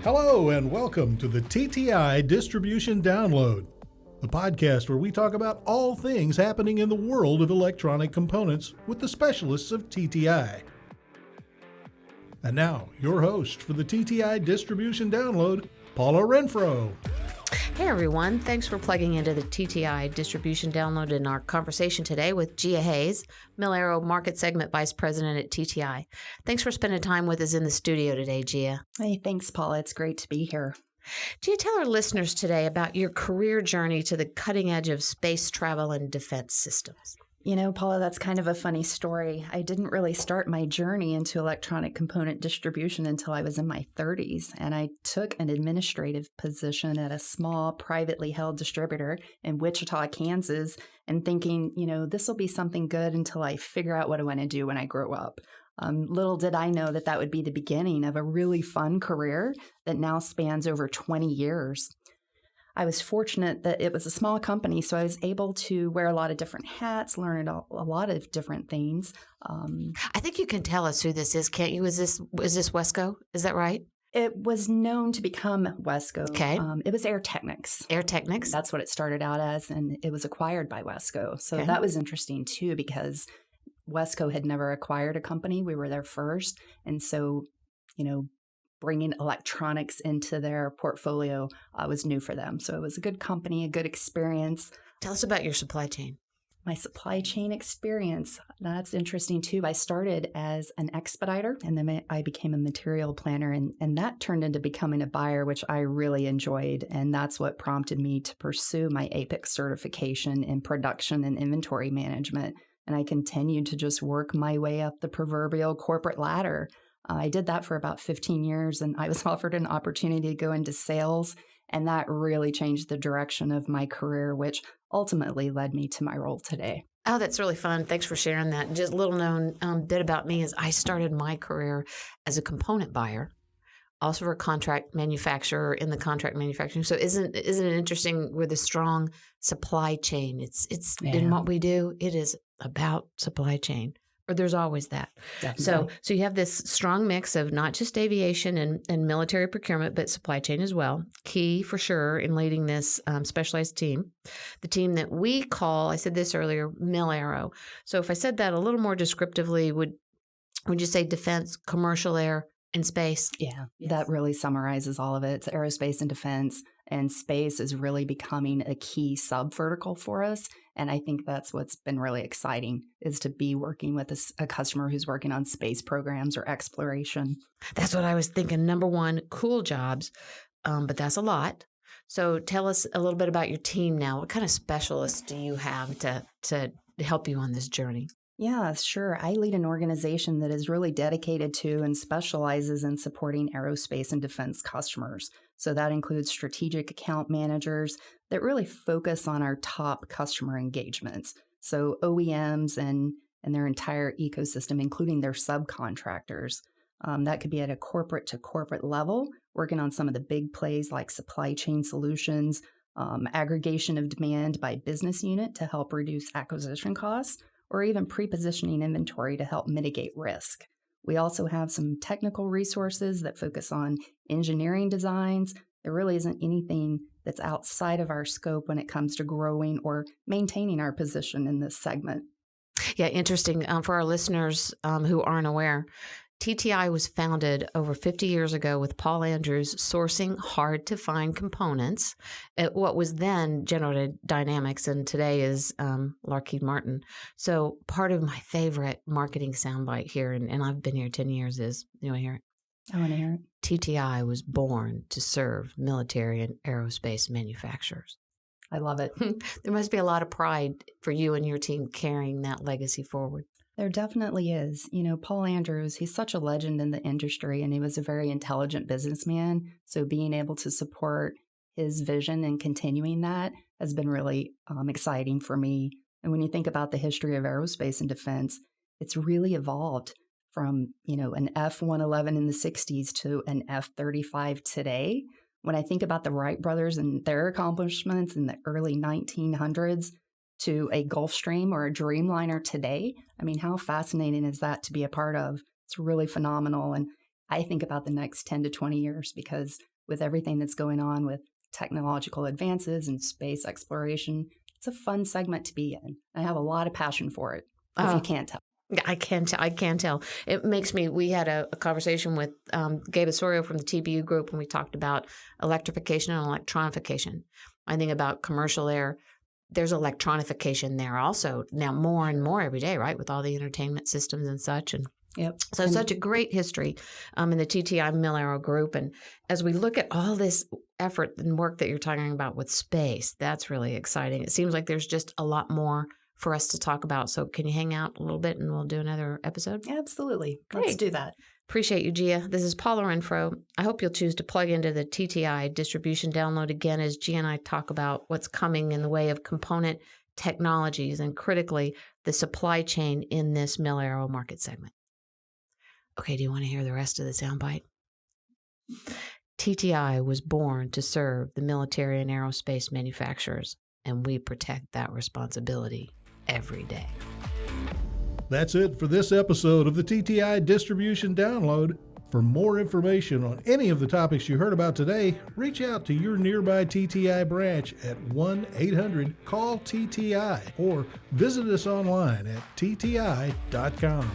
Hello and welcome to the TTI Distribution Download, the podcast where we talk about all things happening in the world of electronic components with the specialists of TTI. And now, your host for the TTI Distribution Download, Paula Renfro. Hey everyone, thanks for plugging into the TTI Distribution Download in our conversation today with Gia Hayes, Aero Market Segment Vice President at TTI. Thanks for spending time with us in the studio today, Gia. Hey, thanks, Paula. It's great to be here. Gia, tell our listeners today about your career journey to the cutting edge of space travel and defense systems. You know, Paula, that's kind of a funny story. I didn't really start my journey into electronic component distribution until I was in my 30s, and I took an administrative position at a small privately held distributor in Wichita, Kansas, and thinking, this will be something good until I figure out what I want to do when I grow up. Little did I know that would be the beginning of a really fun career that now spans over 20 years. I was fortunate that it was a small company, so I was able to wear a lot of different hats, learn a lot of different things. I think you can tell us who this is, can't you? Is this Wesco? Is that right? It was known to become Wesco. Okay. It was Air Technics. Air Technics? That's what it started out as, and it was acquired by Wesco. So that was interesting, too, because Wesco had never acquired a company. We were there first. And so, bringing electronics into their portfolio was new for them. So it was a good company, a good experience. Tell us about your supply chain. My supply chain experience, that's interesting too. I started as an expediter and then I became a material planner and that turned into becoming a buyer, which I really enjoyed. And that's what prompted me to pursue my APIC certification in production and inventory management. And I continued to just work my way up the proverbial corporate ladder. I did that for about 15 years, and I was offered an opportunity to go into sales, and that really changed the direction of my career, which ultimately led me to my role today. Oh, that's really fun. Thanks for sharing that. Just a little known bit about me is I started my career as a component buyer, also for a contract manufacturer in the contract manufacturing. So isn't it interesting with a strong supply chain? It's in what we do, it is about supply chain. Or there's always that. Definitely. So you have this strong mix of not just aviation and military procurement, but supply chain as well. Key for sure in leading this specialized team. The team that we call, I said this earlier, Aero. So if I said that a little more descriptively, would you say defense, commercial air, and space? Yeah, that really summarizes all of it. It's aerospace and defense, and space is really becoming a key sub-vertical for us. And I think that's what's been really exciting is to be working with a customer who's working on space programs or exploration. That's what I was thinking. Number one, cool jobs, but that's a lot. So tell us a little bit about your team now. What kind of specialists do you have to help you on this journey? Yeah, sure. I lead an organization that is really dedicated to and specializes in supporting aerospace and defense customers. So that includes strategic account managers that really focus on our top customer engagements. So OEMs and their entire ecosystem, including their subcontractors. That could be at a corporate to corporate level, working on some of the big plays like supply chain solutions, aggregation of demand by business unit to help reduce acquisition costs, or even pre-positioning inventory to help mitigate risk. We also have some technical resources that focus on engineering designs. There really isn't anything that's outside of our scope when it comes to growing or maintaining our position in this segment. Yeah, interesting. For our listeners who aren't aware, TTI was founded over 50 years ago with Paul Andrews sourcing hard-to-find components at what was then General Dynamics and today is Lockheed Martin. So part of my favorite marketing soundbite here, and I've been here 10 years, is, you want to hear it? I want to hear it. TTI was born to serve military and aerospace manufacturers. I love it. There must be a lot of pride for you and your team carrying that legacy forward. There definitely is. Paul Andrews, he's such a legend in the industry, and he was a very intelligent businessman. So being able to support his vision and continuing that has been really exciting for me. And when you think about the history of aerospace and defense, it's really evolved from, an F-111 in the 60s to an F-35 today. When I think about the Wright brothers and their accomplishments in the early 1900s, to a Gulfstream or a Dreamliner today. I mean, how fascinating is that to be a part of? It's really phenomenal. And I think about the next 10 to 20 years because with everything that's going on with technological advances and space exploration. It's a fun segment to be in. I have a lot of passion for it, if you can't tell. I can tell. It makes me, we had a conversation with Gabe Osorio from the TBU group when we talked about electrification and electronification. I think about commercial air. There's electronification there also now more and more every day, right? With all the entertainment systems and such. And Yep. so such a great history in the TTI Mil-Aero group. And as we look at all this effort and work that you're talking about with space, that's really exciting. It seems like there's just a lot more for us to talk about. So can you hang out a little bit and we'll do another episode? Absolutely. Great. Let's do that. Appreciate you, Gia. This is Paula Renfro. I hope you'll choose to plug into the TTI distribution download again as Gia and I talk about what's coming in the way of component technologies and critically the supply chain in this Mil-Aero market segment. Okay, do you want to hear the rest of the soundbite? TTI was born to serve the military and aerospace manufacturers, and we protect that responsibility every day. That's it for this episode of the TTI Distribution Download. For more information on any of the topics you heard about today, reach out to your nearby TTI branch at 1-800-CALL-TTI or visit us online at tti.com.